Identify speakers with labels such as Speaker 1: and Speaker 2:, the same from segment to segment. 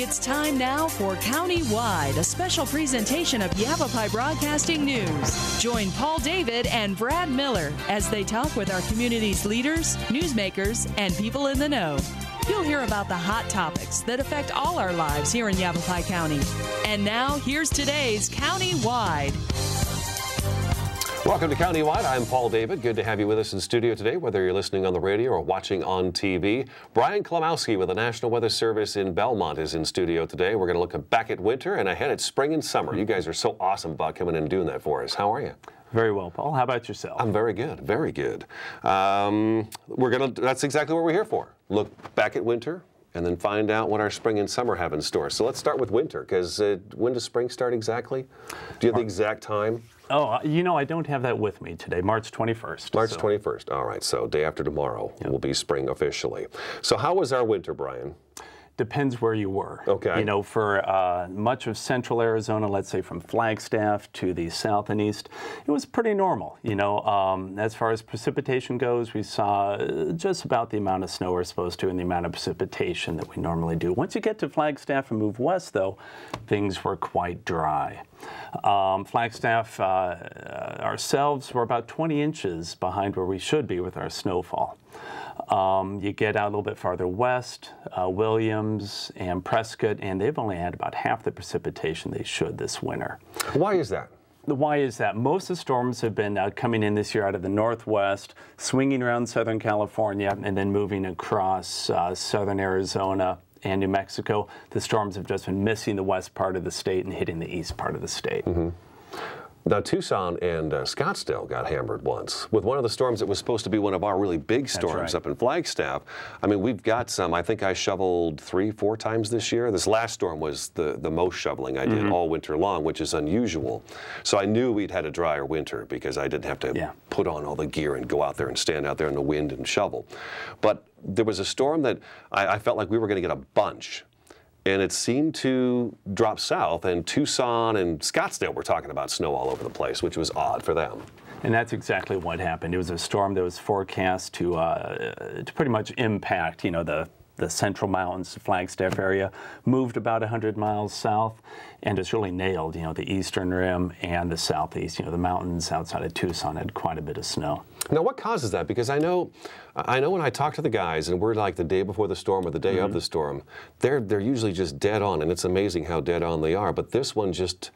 Speaker 1: It's time now for Countywide, a special presentation of Yavapai Broadcasting News. Join Paul David and Brad Miller as they talk with our community's leaders, newsmakers, and people in the know. You'll hear about the hot topics that affect all our lives here in Yavapai County. And now, here's today's Countywide.
Speaker 2: Welcome to Countywide. I'm Paul David. Good to have you with us in studio today, whether you're listening on the radio or watching on TV. Brian Klimowski with the National Weather Service in Belmont is in studio today. We're going to look back at winter and ahead at spring and summer. You guys are so awesome about coming in and doing that for us. How are you?
Speaker 3: Very well, Paul. How about yourself?
Speaker 2: I'm very good, very good. That's exactly what we're here for. Look back at winter and then find out what our spring and summer have in store. So let's start with winter, because when does spring start exactly? Do you have the exact time?
Speaker 3: Oh, you know, I don't have that with me today. March 21st.
Speaker 2: March 21st. All right, so day after tomorrow will be spring officially. So how was our winter, Brian?
Speaker 3: Depends where you were.
Speaker 2: Okay.
Speaker 3: You know, for much of central Arizona, let's say from Flagstaff to the south and east, it was pretty normal. You know, as far as precipitation goes, we saw just about the amount of snow we're supposed to and the amount of precipitation that we normally do. Once you get to Flagstaff and move west, though, things were quite dry. Flagstaff ourselves were about 20 inches behind where we should be with our snowfall. You get out a little bit farther west, Williams and Prescott, and they've only had about half the precipitation they should this winter.
Speaker 2: Why is that?
Speaker 3: Why is that? Most of the storms have been coming in this year out of the northwest, swinging around Southern California, and then moving across southern Arizona and New Mexico. The storms have just been missing the west part of the state and hitting the east part of the state.
Speaker 2: Mm-hmm. Now, Tucson and Scottsdale got hammered once with one of the storms that was supposed to be one of our really big storms up in Flagstaff. I mean, we've got some. I think I shoveled 3-4 times this year. This last storm was the most shoveling I did all winter long, which is unusual. So I knew we'd had a drier winter because I didn't have to put on all the gear and go out there and stand out there in the wind and shovel. But there was a storm that I felt like we were going to get a bunch. And it seemed to drop south, and Tucson and Scottsdale were talking about snow all over the place, which was odd for them.
Speaker 3: And that's exactly what happened. It was a storm that was forecast to pretty much impact, you know, the central mountains, Flagstaff area, moved about 100 miles south, and it's really nailed, you know, the eastern rim and the southeast. You know, the mountains outside of Tucson had quite a bit of snow.
Speaker 2: Now, what causes that? Because I know when I talk to the guys, and we're like the day before the storm or the day of the storm, they're usually just dead on, and it's amazing how dead on they are. But this one just,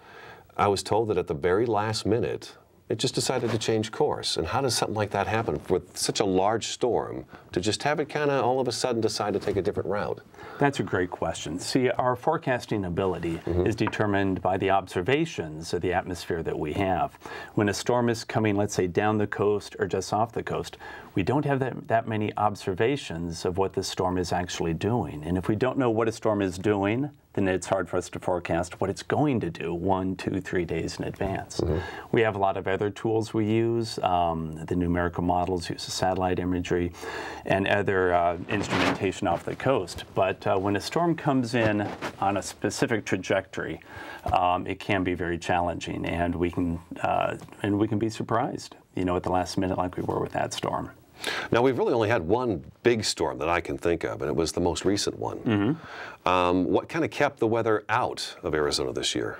Speaker 2: I was told that at the very last minute, it just decided to change course. And how does something like that happen with such a large storm to just have it kind of all of a sudden decide to take a different route?
Speaker 3: That's a great question. See, our forecasting ability is determined by the observations of the atmosphere that we have. When a storm is coming, let's say, down the coast or just off the coast, we don't have that many observations of what the storm is actually doing. And if we don't know what a storm is doing, then it's hard for us to forecast what it's going to do 1, 2, 3 days in advance. We have a lot of other tools we use. The numerical models use satellite imagery and other instrumentation off the coast. But when a storm comes in on a specific trajectory, it can be very challenging, and we can be surprised, you know, at the last minute like we were with that storm.
Speaker 2: Now, we've really only had one big storm that I can think of, and it was the most recent one. What kind of kept the weather out of Arizona this year?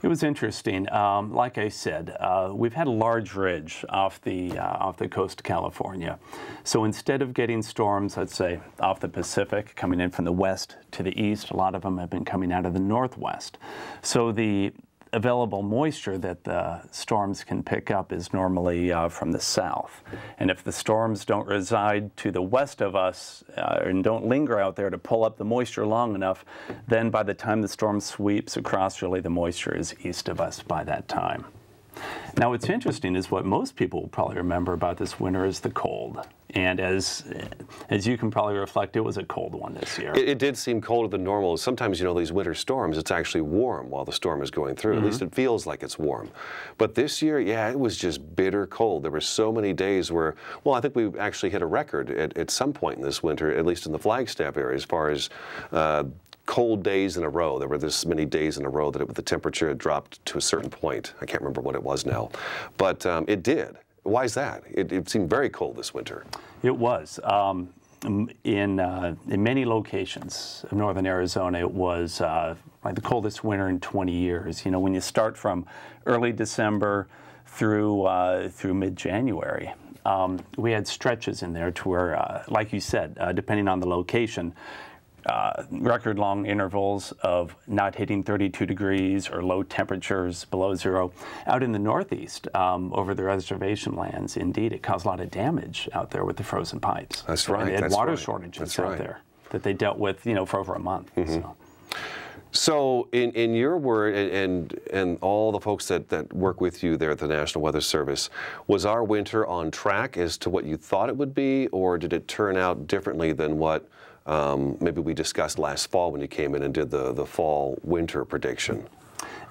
Speaker 3: It was interesting. Like I said, we've had a large ridge off the coast of California. So instead of getting storms, let's say, off the Pacific, coming in from the west to the east, a lot of them have been coming out of the northwest. So the available moisture that the storms can pick up is normally from the south. And if the storms don't reside to the west of us and don't linger out there to pull up the moisture long enough, then by the time the storm sweeps across, really the moisture is east of us by that time. Now, what's interesting is what most people will probably remember about this winter is the cold. And as you can probably reflect, it was a cold one this year.
Speaker 2: It did seem colder than normal. Sometimes, you know, these winter storms, it's actually warm while the storm is going through. At least it feels like it's warm. But this year, yeah, it was just bitter cold. There were so many days where, well, I think we actually hit a record at some point in this winter, at least in the Flagstaff area, as far as cold days in a row. There were this many days in a row that the temperature had dropped to a certain point. I can't remember what it was now. But it did. Why is that? It seemed very cold this winter.
Speaker 3: It was. in many locations of northern Arizona, it was like the coldest winter in 20 years. You know, when you start from early December through mid-January, we had stretches in there to where, like you said, depending on the location, record long intervals of not hitting 32 degrees or low temperatures below zero. Out in the Northeast, over the reservation lands, indeed, it caused a lot of damage out there with the frozen pipes.
Speaker 2: That's right.
Speaker 3: They had
Speaker 2: that's
Speaker 3: water
Speaker 2: right.
Speaker 3: shortages
Speaker 2: that's
Speaker 3: out
Speaker 2: right.
Speaker 3: there that they dealt with, you know, for over a month.
Speaker 2: So in your word, and all the folks that work with you there at the National Weather Service, was our winter on track as to what you thought it would be, or did it turn out differently than what maybe we discussed last fall when you came in and did the fall-winter prediction?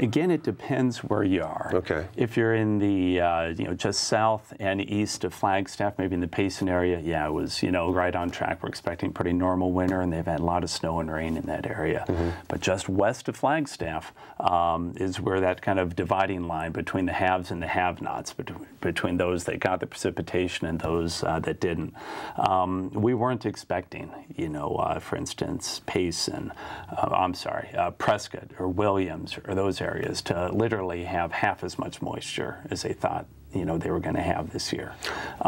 Speaker 3: Again, it depends where you are.
Speaker 2: Okay.
Speaker 3: If you're in the, you know, just south and east of Flagstaff, maybe in the Payson area, yeah, it was, you know, right on track. We're expecting pretty normal winter, and they've had a lot of snow and rain in that area. But just west of Flagstaff is where that kind of dividing line between the haves and the have-nots, between those that got the precipitation and those that didn't. We weren't expecting, you know, for instance, Payson, Prescott or Williams or those areas to literally have half as much moisture as they thought, you know, they were going to have this year.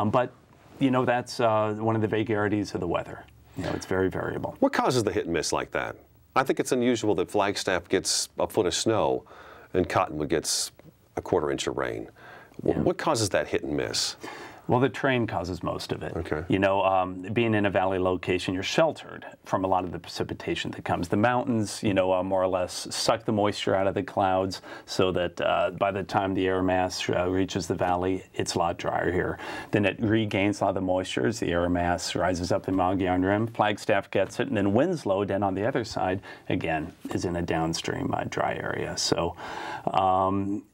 Speaker 3: But, you know, that's one of the vagaries of the weather. You know, it's very variable.
Speaker 2: What causes the hit and miss like that? I think it's unusual that Flagstaff gets a foot of snow and Cottonwood gets a quarter inch of rain.
Speaker 3: Yeah.
Speaker 2: What causes that hit and miss?
Speaker 3: Well, the terrain causes most of it.
Speaker 2: Okay.
Speaker 3: You know, being in a valley location, you're sheltered from a lot of the precipitation that comes. The mountains, you know, more or less suck the moisture out of the clouds so that by the time the air mass reaches the valley, it's a lot drier here. Then it regains a lot of the moisture as the air mass rises up the Mogollon Rim. Flagstaff gets it, and then Winslow, then on the other side, again, is in a downstream dry area. So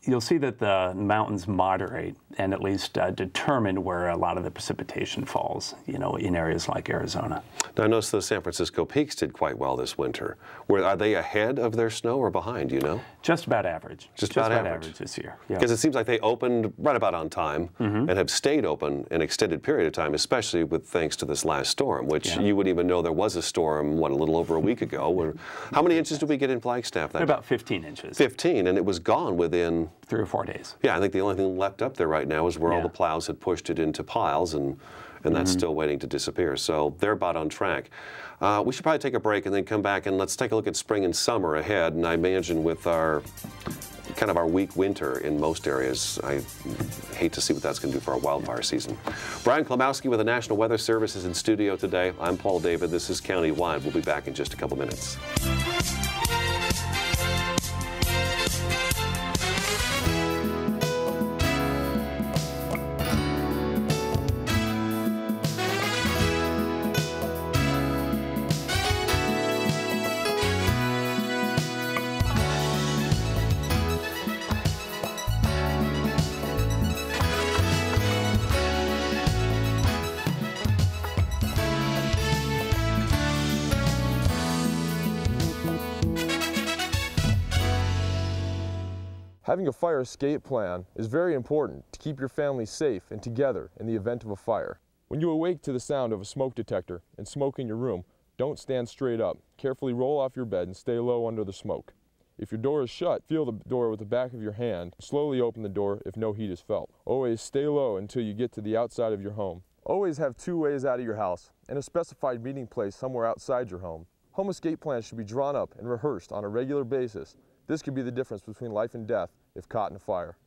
Speaker 3: you'll see that the mountains moderate and at least determine where a lot of the precipitation falls, you know, in areas like Arizona.
Speaker 2: Now, I noticed the San Francisco Peaks did quite well this winter. Are they ahead of their snow or behind, you know?
Speaker 3: Just about average.
Speaker 2: Just about
Speaker 3: average this year.
Speaker 2: Because it seems like they opened right about on time and have stayed open an extended period of time, especially with thanks to this last storm, which you wouldn't even know there was a storm, what, a little over a week ago. How many inches did we get in Flagstaff that day?
Speaker 3: About 15 inches.
Speaker 2: 15, and it was gone within
Speaker 3: 3 or 4 days.
Speaker 2: Yeah, I think the only thing left up there right now is where all the plows had pushed it into piles, and that's still waiting to disappear. So they're about on track. We should probably take a break and then come back and let's take a look at spring and summer ahead. And I imagine with our kind of our weak winter in most areas, I hate to see what that's going to do for our wildfire season. Brian Klimowski with the National Weather Service is in studio today. I'm Paul David. This is Countywide. We'll be back in just a couple minutes.
Speaker 4: Having a fire escape plan is very important to keep your family safe and together in the event of a fire. When you awake to the sound of a smoke detector and smoke in your room, don't stand straight up. Carefully roll off your bed and stay low under the smoke. If your door is shut, feel the door with the back of your hand. Slowly open the door if no heat is felt. Always stay low until you get to the outside of your home. Always have 2 ways out of your house and a specified meeting place somewhere outside your home. Home escape plans should be drawn up and rehearsed on a regular basis. This could be the difference between life and death if caught in a fire.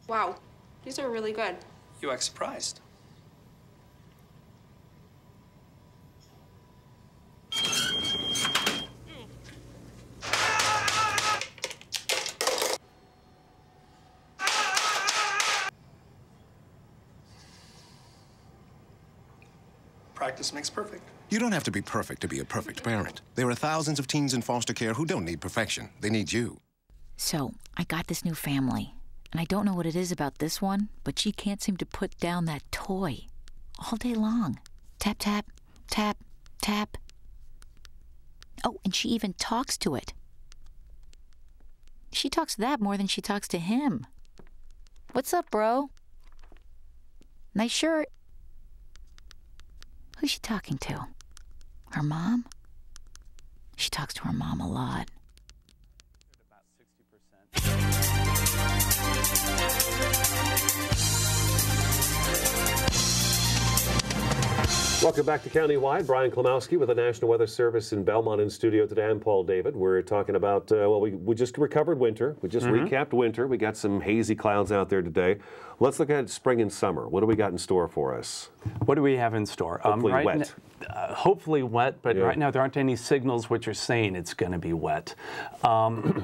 Speaker 5: Wow, these are really good.
Speaker 6: You act surprised. Practice makes perfect.
Speaker 7: You don't have to be perfect to be a perfect parent. There are thousands of teens in foster care who don't need perfection. They need you.
Speaker 8: So, I got this new family, and I don't know what it is about this one, but she can't seem to put down that toy all day long. Tap, tap, tap, tap. Oh, and she even talks to it. She talks to that more than she talks to him. What's up, bro? Nice shirt. Who's she talking to? Her mom? She talks to her mom a lot.
Speaker 2: Welcome back to Countywide. Brian Klimowski with the National Weather Service in Belmont in studio today. I'm Paul David. We're talking about, well, we just recovered winter. We just recapped winter. We got some hazy clouds out there today. Let's look at spring and summer. What do we got in store for us?
Speaker 3: What do we have in store?
Speaker 2: Hopefully wet.
Speaker 3: Hopefully wet, but right now there aren't any signals which are saying it's going to be wet.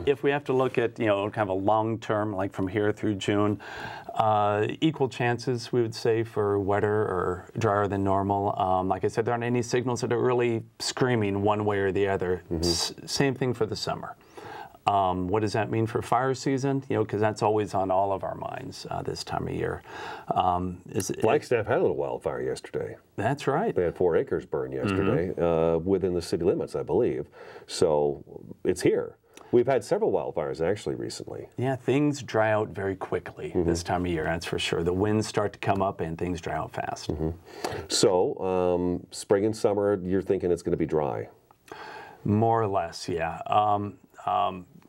Speaker 3: If we have to look at, kind of a long term, like from here through June, equal chances, we would say, for wetter or drier than normal. Like I said, there aren't any signals that are really screaming one way or the other. Same thing for the summer. What does that mean for fire season? Because that's always on all of our minds this time of year.
Speaker 2: Flagstaff had a little wildfire yesterday.
Speaker 3: That's right.
Speaker 2: They had 4 acres burned yesterday within the city limits, I believe. So it's here. We've had several wildfires actually recently. Yeah,
Speaker 3: things dry out very quickly this time of year, that's for sure. The winds start to come up and things dry out fast.
Speaker 2: So spring and summer, you're thinking it's going to be dry?
Speaker 3: More or less, yeah.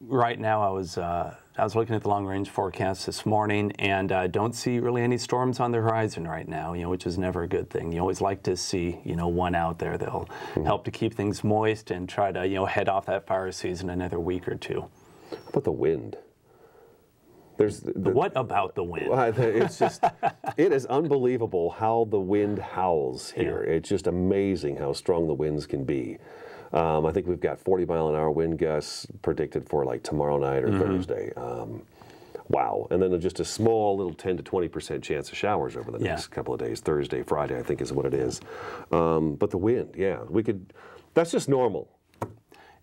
Speaker 3: Right now, I was looking at the long-range forecast this morning, and I don't see really any storms on the horizon right now. Which is never a good thing. You always like to see, one out there that'll help to keep things moist and try to, head off that fire season another week or two.
Speaker 2: How about the wind?
Speaker 3: What about the wind?
Speaker 2: It's just, it is unbelievable how the wind howls here. Yeah. It's just amazing how strong the winds can be. I think we've got 40-mile-an-hour wind gusts predicted for like tomorrow night or Thursday. Wow. And then just a small little 10 to 20% chance of showers over the next couple of days. Thursday, Friday, I think is what it is. But the wind, that's just normal.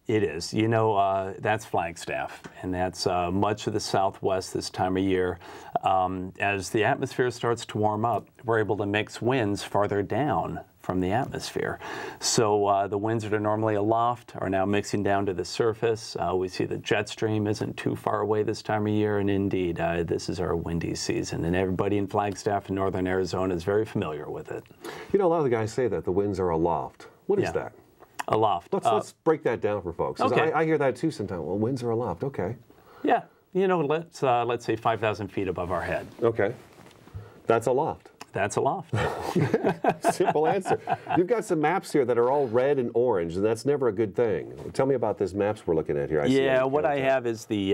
Speaker 3: It is. That's Flagstaff, and that's much of the Southwest this time of year. As the atmosphere starts to warm up, we're able to mix winds farther down from the atmosphere. So the winds that are normally aloft are now mixing down to the surface. We see the jet stream isn't too far away this time of year, and indeed, this is our windy season, and everybody in Flagstaff in northern Arizona is very familiar with it.
Speaker 2: A lot of the guys say that the winds are aloft. What is that?
Speaker 3: Aloft.
Speaker 2: Let's break that down for folks.
Speaker 3: Okay.
Speaker 2: I hear that too sometimes. Well, winds are aloft. Okay.
Speaker 3: Yeah. Let's say 5,000 feet above our head.
Speaker 2: Okay. That's aloft.
Speaker 3: That's aloft.
Speaker 2: Simple answer. You've got some maps here that are all red and orange, and that's never a good thing. Tell me about these maps we're looking at here.
Speaker 3: What I have is the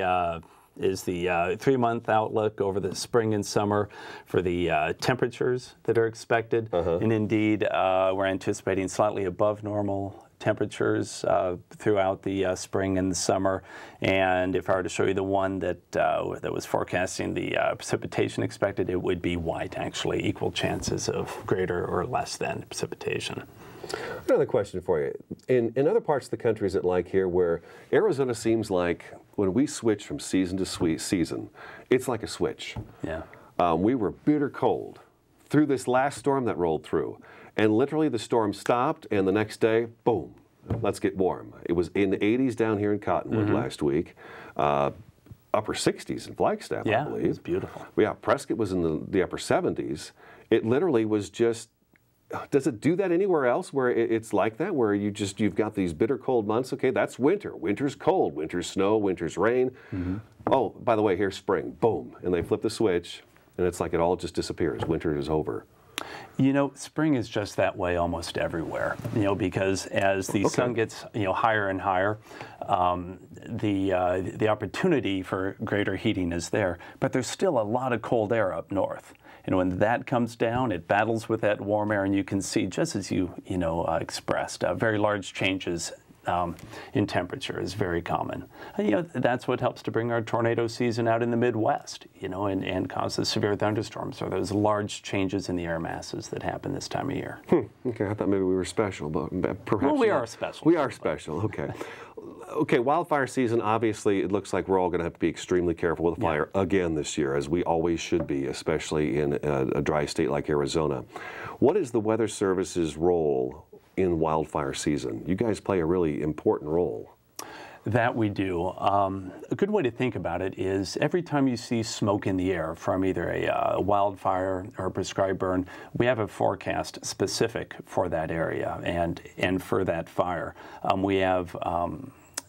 Speaker 3: 3-month outlook over the spring and summer for the temperatures that are expected. And indeed, we're anticipating slightly above normal temperatures throughout the spring and the summer. And if I were to show you the one that was forecasting the precipitation expected, it would be white, actually, equal chances of greater or less than precipitation.
Speaker 2: Another question for you. In other parts of the country, is it like here where Arizona seems like when we switch from season to season, it's like a switch.
Speaker 3: Yeah.
Speaker 2: We were bitter cold through this last storm that rolled through. And literally the storm stopped, and the next day, boom, let's get warm. It was in the 80s down here in Cottonwood last week. Upper 60s in Flagstaff, I believe.
Speaker 3: Yeah, it was beautiful.
Speaker 2: Yeah, Prescott was in the upper 70s. It literally was just, does it do that anywhere else where it's like that, where you've got these bitter cold months? Okay, that's winter. Winter's cold. Winter's snow. Winter's rain. Oh, by the way, here's spring. Boom. And they flip the switch, and it's like it all just disappears. Winter is over.
Speaker 3: Spring is just that way almost everywhere, because as the sun gets, higher and higher, the opportunity for greater heating is there, but there's still a lot of cold air up north. And when that comes down, it battles with that warm air, and you can see, just as you expressed, very large changes in temperature is very common. And, that's what helps to bring our tornado season out in the Midwest, and causes severe thunderstorms, or those large changes in the air masses that happen this time of year.
Speaker 2: Okay, I thought maybe we were special, but perhaps
Speaker 3: we are special.
Speaker 2: We are special, okay. Okay, wildfire season, obviously, it looks like we're all going to have to be extremely careful with fire again this year, as we always should be, especially in a dry state like Arizona. What is the Weather Service's role in wildfire season? You guys play a really important role.
Speaker 3: That we do. A good way to think about it is every time you see smoke in the air from either a wildfire or a prescribed burn, we have a forecast specific for that area and for that fire. We have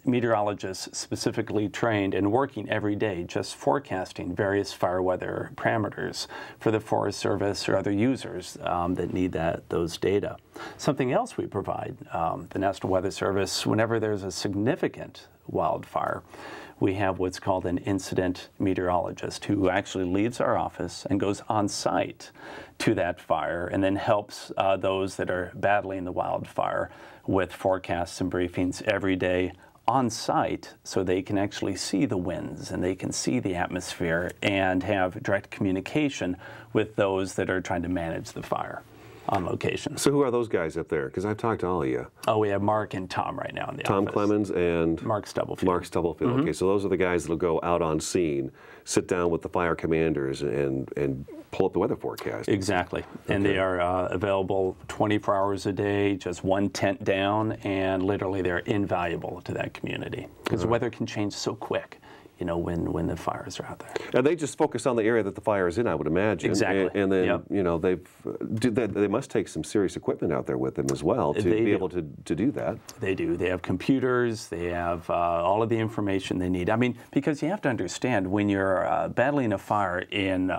Speaker 3: meteorologists specifically trained and working every day just forecasting various fire weather parameters for the Forest Service or other users that need those data. Something else we provide, the National Weather Service, whenever there's a significant wildfire, we have what's called an incident meteorologist who actually leaves our office and goes on site to that fire and then helps those that are battling the wildfire with forecasts and briefings every day on site, so they can actually see the winds and they can see the atmosphere and have direct communication with those that are trying to manage the fire on location.
Speaker 2: So who are those guys up there? Because I've talked to all of you.
Speaker 3: Oh, we have Mark and Tom right now in the office.
Speaker 2: Tom Clemens and
Speaker 3: Mark Stubblefield.
Speaker 2: Mark Stubblefield. Okay, so those are the guys that'll go out on scene, sit down with the fire commanders and pull up the weather forecast.
Speaker 3: Exactly. And they are available 24 hours a day, just one tent down, and literally they're invaluable to that community because the weather can change so quick, you know, when the fires are out there.
Speaker 2: And they just focus on the area that the fire is in, I would imagine.
Speaker 3: Exactly.
Speaker 2: And then, you know, they must take some serious equipment out there with them as well to be able to do that.
Speaker 3: They do. They have computers. They have all of the information they need. I mean, because you have to understand when you're battling a fire in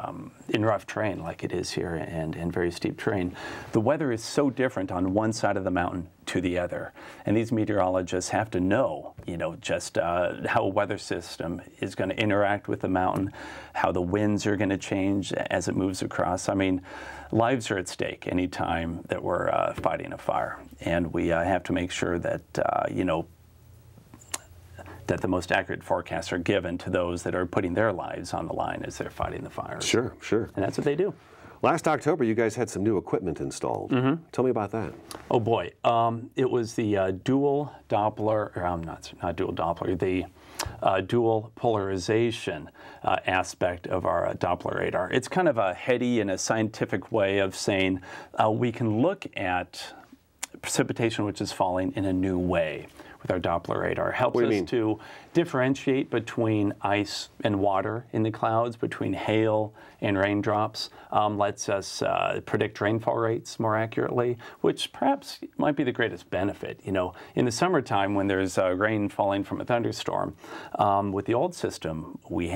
Speaker 3: rough terrain like it is here and very steep terrain, the weather is so different on one side of the mountain to the other. And these meteorologists have to know, you know, just how a weather system is going to interact with the mountain, how the winds are going to change as it moves across. I mean, lives are at stake anytime that we're fighting a fire. And we have to make sure that, you know, that the most accurate forecasts are given to those that are putting their lives on the line as they're fighting the fires.
Speaker 2: Sure, sure.
Speaker 3: And that's what they do.
Speaker 2: Last October, you guys had some new equipment installed. Tell me about that.
Speaker 3: Oh boy, it was the dual Doppler, or not dual Doppler, the dual polarization aspect of our Doppler radar. It's kind of a heady and a scientific way of saying we can look at precipitation which is falling in a new way with our Doppler radar. Helps us to differentiate between ice and water in the clouds, between hail and raindrops, lets us predict rainfall rates more accurately, which perhaps might be the greatest benefit. You know, in the summertime when there's rain falling from a thunderstorm, with the old system we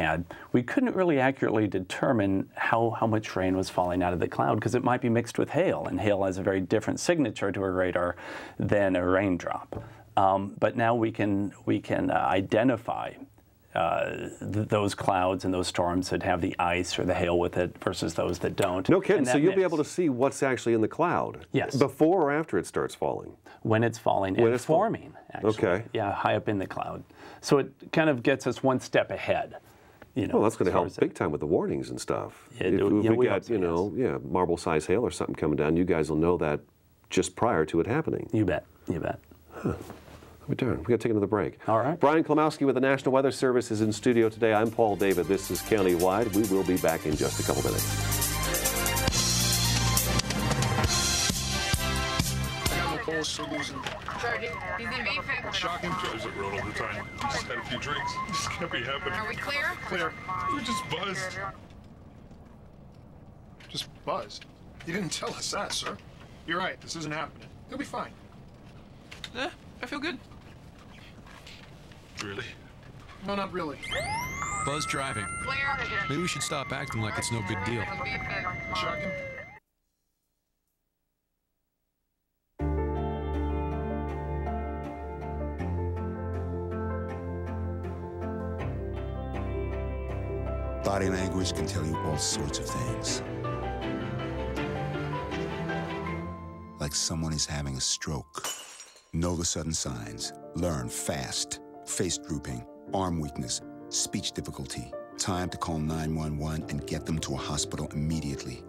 Speaker 3: couldn't really accurately determine how much rain was falling out of the cloud because it might be mixed with hail, and hail has a very different signature to a radar than a raindrop. But now we can identify those clouds and those storms that have the ice or the hail with it versus those that don't.
Speaker 2: No kidding. So you'll be able to see what's actually in the cloud.
Speaker 3: Yes.
Speaker 2: Before or after it starts falling?
Speaker 3: When it's falling and forming, actually. Okay. Yeah, high up in the cloud. So it kind of gets us one step ahead. You know,
Speaker 2: well, that's going to help big time with the warnings and stuff. If we got, you know, marble-sized hail or something coming down, you guys will know that just prior to it happening.
Speaker 3: You bet. You bet.
Speaker 2: Huh. We got to take another break.
Speaker 3: All right.
Speaker 2: Brian Klimowski with the National Weather Service is in studio today. I'm Paul David. This is Countywide. We will be back in just a couple minutes.
Speaker 9: Shocking. Is it road all the time? Just had a few drinks. Just can't be happening.
Speaker 5: Are we clear?
Speaker 9: Clear. We just buzzed.
Speaker 6: Just buzzed? You didn't tell us that, sir. You're right. This isn't happening. He'll be fine. I feel good.
Speaker 9: Really?
Speaker 6: No, not really.
Speaker 10: Buzz driving.
Speaker 5: Clear.
Speaker 10: Maybe we should stop acting like it's no big deal.
Speaker 6: Shocking.
Speaker 11: Body language can tell you all sorts of things. Like someone is having a stroke. Know the sudden signs. Learn fast. Face drooping, arm weakness, speech difficulty. Time to call 911 and get them to a hospital immediately.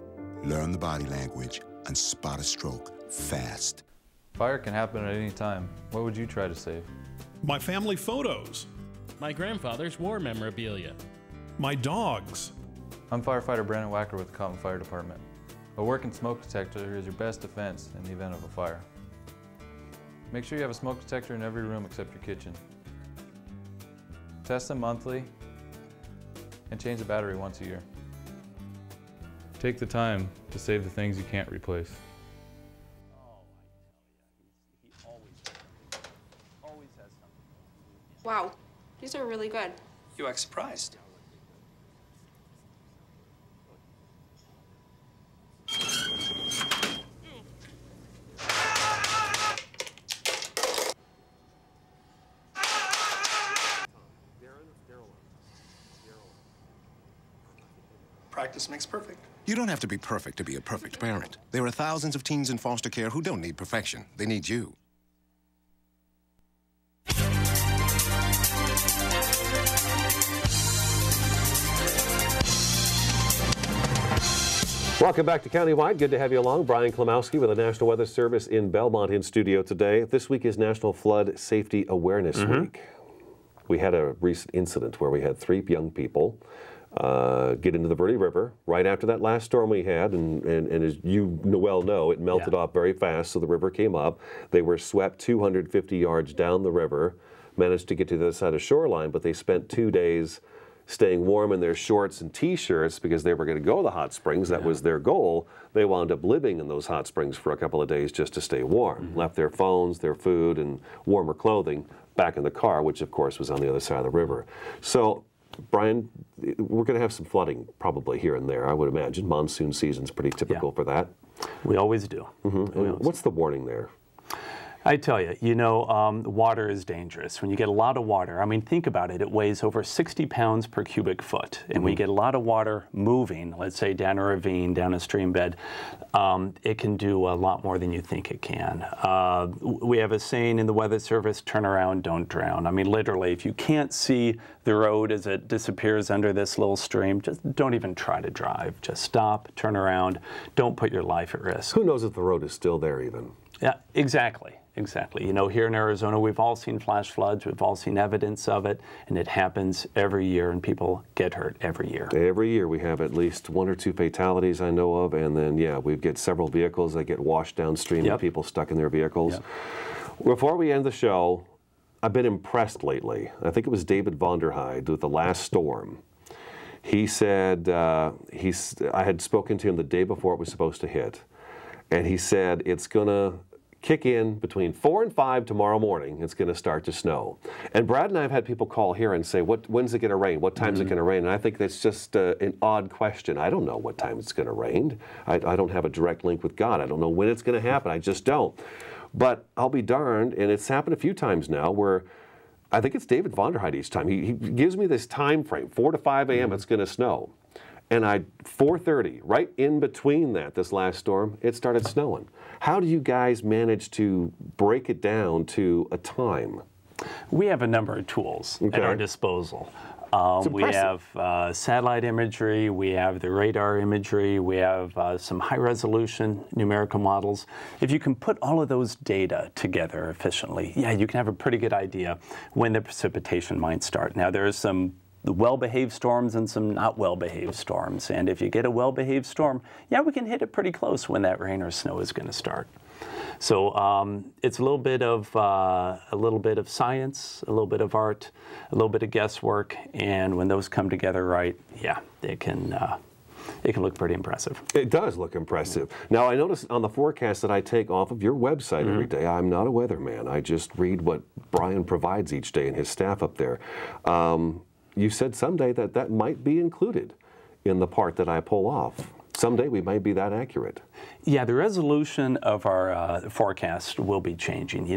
Speaker 11: Learn the body language and spot a stroke fast.
Speaker 12: Fire can happen at any time. What would you try to save?
Speaker 13: My family photos.
Speaker 14: My grandfather's war memorabilia.
Speaker 13: My dogs.
Speaker 12: I'm firefighter Brandon Wacker with the Cotton Fire Department. A working smoke detector is your best defense in the event of a fire. Make sure you have a smoke detector in every room except your kitchen. Test them monthly and change the battery once a year. Take the time to save the things you can't replace.
Speaker 5: Wow, these are really good.
Speaker 15: You act surprised. Practice makes perfect.
Speaker 7: You don't have to be perfect to be a perfect parent. There are thousands of teens in foster care who don't need perfection. They need you.
Speaker 2: Welcome back to Countywide. Good to have you along. Brian Klimowski with the National Weather Service in Belmont in studio today. This week is National Flood Safety Awareness Week. We had a recent incident where we had 3 young people get into the Verde River right after that last storm we had, and as you well know, it melted off very fast, so the river came up. They were swept 250 yards down the river, managed to get to the other side of shoreline, but they spent 2 days staying warm in their shorts and T-shirts because they were going to go to the hot springs. That was their goal. They wound up living in those hot springs for a couple of days just to stay warm. Left their phones, their food, and warmer clothing back in the car, which of course was on the other side of the river. So, Brian, we're going to have some flooding probably here and there, I would imagine. Monsoon season's pretty typical for that.
Speaker 3: We always do.
Speaker 2: What's the warning there?
Speaker 3: I tell you, water is dangerous. When you get a lot of water, I mean, think about it. It weighs over 60 pounds per cubic foot. And when you get a lot of water moving, let's say down a ravine, down a stream bed, it can do a lot more than you think it can. We have a saying in the Weather Service, turn around, don't drown. I mean, literally, if you can't see the road as it disappears under this little stream, just don't even try to drive. Just stop, turn around, don't put your life at risk.
Speaker 2: Who knows if the road is still there even?
Speaker 3: Yeah, exactly. Exactly. Here in Arizona, we've all seen flash floods. We've all seen evidence of it, and it happens every year, and people get hurt every year.
Speaker 2: Every year we have at least 1 or 2 fatalities I know of, and then, we get several vehicles that get washed downstream and people stuck in their vehicles. Before we end the show, I've been impressed lately. I think it was David Vonderheide with the last storm. He said, I had spoken to him the day before it was supposed to hit, and he said it's going to kick in between 4 and 5 tomorrow morning. It's going to start to snow. And Brad and I have had people call here and say, when's it going to rain? What time is it going to rain? And I think that's just an odd question. I don't know what time it's going to rain. I don't have a direct link with God. I don't know when it's going to happen. I just don't. But I'll be darned, and it's happened a few times now where I think it's David Vonderheide each time. He gives me this time frame, 4 to 5 a.m. it's going to snow. And 4:30, right in between that, this last storm, it started snowing. How do you guys manage to break it down to a time?
Speaker 3: We have a number of tools at our disposal. We have satellite imagery, we have the radar imagery, we have some high-resolution numerical models. If you can put all of those data together efficiently, you can have a pretty good idea when the precipitation might start. Now, there are some well-behaved storms and some not well-behaved storms. And if you get a well-behaved storm, we can hit it pretty close when that rain or snow is going to start. So it's a little bit of science, a little bit of art, a little bit of guesswork, and when those come together right, it can look pretty impressive.
Speaker 2: It does look impressive. Now, I notice on the forecast that I take off of your website every day, I'm not a weatherman. I just read what Brian provides each day and his staff up there. You said someday that might be included in the part that I pull off. Someday we might be that accurate.
Speaker 3: Yeah, the resolution of our forecast will be changing.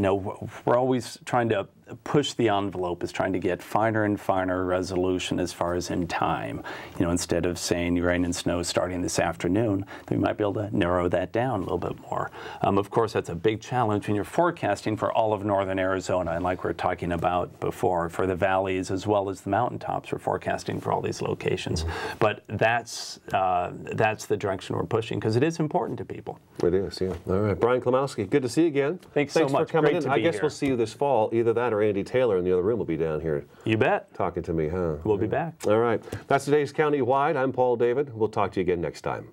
Speaker 3: We're always trying to push the envelope, is trying to get finer and finer resolution as far as in time. Instead of saying rain and snow starting this afternoon, we might be able to narrow that down a little bit more. Of course, that's a big challenge when you're forecasting for all of northern Arizona, and like we were talking about before, for the valleys as well as the mountaintops, we're forecasting for all these locations. But that's the direction we're pushing, because it is important to people.
Speaker 2: It is, yeah. All right, Brian Klimowski, good to see you again.
Speaker 3: Thanks so much.
Speaker 2: For coming
Speaker 3: Great
Speaker 2: in.
Speaker 3: to be
Speaker 2: I guess
Speaker 3: here.
Speaker 2: we'll see you this fall. Either that or Andy Taylor in the other room will be down here.
Speaker 3: You bet.
Speaker 2: Talking to me, huh?
Speaker 3: We'll be back.
Speaker 2: All right. That's today's Countywide. I'm Paul David. We'll talk to you again next time.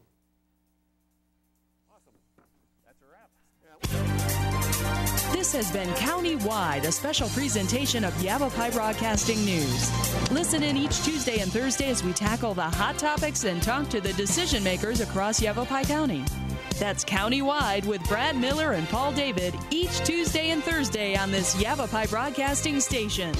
Speaker 1: This This has been County-Wide, a special presentation of Yavapai Broadcasting News. Listen in each Tuesday and Thursday as we tackle the hot topics and talk to the decision makers across Yavapai County. That's County-Wide with Brad Miller and Paul David each Tuesday and Thursday on this Yavapai Broadcasting station.